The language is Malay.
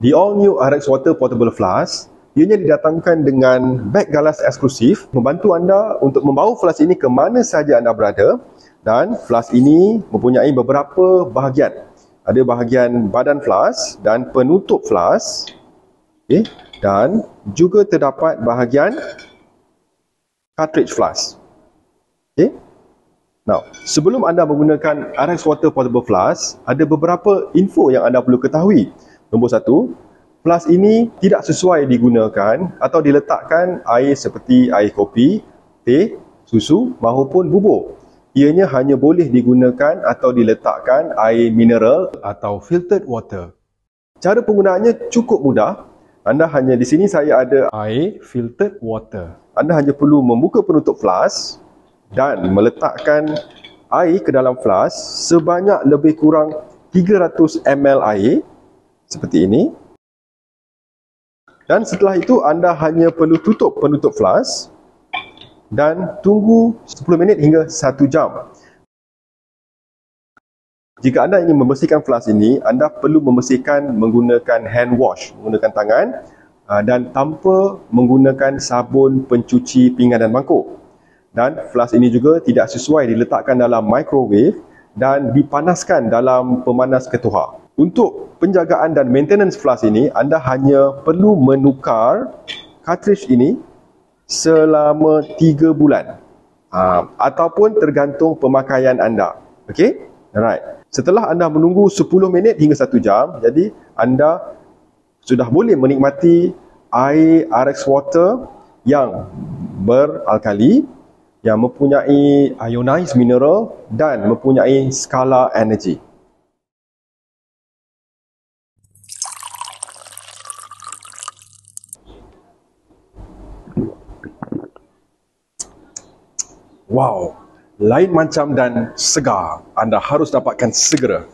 The all new RX Water Portable Flask, ianya didatangkan dengan beg galas eksklusif, membantu anda untuk membawa flask ini ke mana sahaja anda berada. Dan flask ini mempunyai beberapa bahagian. Ada bahagian badan flask dan penutup flask. Okay. Dan juga terdapat bahagian cartridge flask. Okay. Now, sebelum anda menggunakan RX Water Portable Flask, ada beberapa info yang anda perlu ketahui. Nombor satu, flask ini tidak sesuai digunakan atau diletakkan air seperti air kopi, teh, susu maupun bubur. Ianya hanya boleh digunakan atau diletakkan air mineral atau filtered water. Cara penggunaannya cukup mudah. Anda hanya di sini saya ada air filtered water. Anda hanya perlu membuka penutup flask dan meletakkan air ke dalam flask sebanyak lebih kurang 300 ml air seperti ini. Dan setelah itu anda hanya perlu tutup penutup flask dan tunggu 10 minit hingga 1 jam. Jika anda ingin membersihkan flask ini, anda perlu membersihkan menggunakan hand wash, menggunakan tangan dan tanpa menggunakan sabun pencuci pinggan dan mangkuk. Dan flask ini juga tidak sesuai diletakkan dalam microwave dan dipanaskan dalam pemanas ketuhar. Untuk penjagaan dan maintenance flask ini, anda hanya perlu menukar cartridge ini selama 3 bulan. Ataupun tergantung pemakaian anda. Okey? Alright. Setelah anda menunggu 10 minit hingga 1 jam, jadi anda sudah boleh menikmati air RX Water yang beralkali, yang mempunyai ionized mineral dan mempunyai skala energi. Wow, lain macam dan segar. Anda harus dapatkan segera.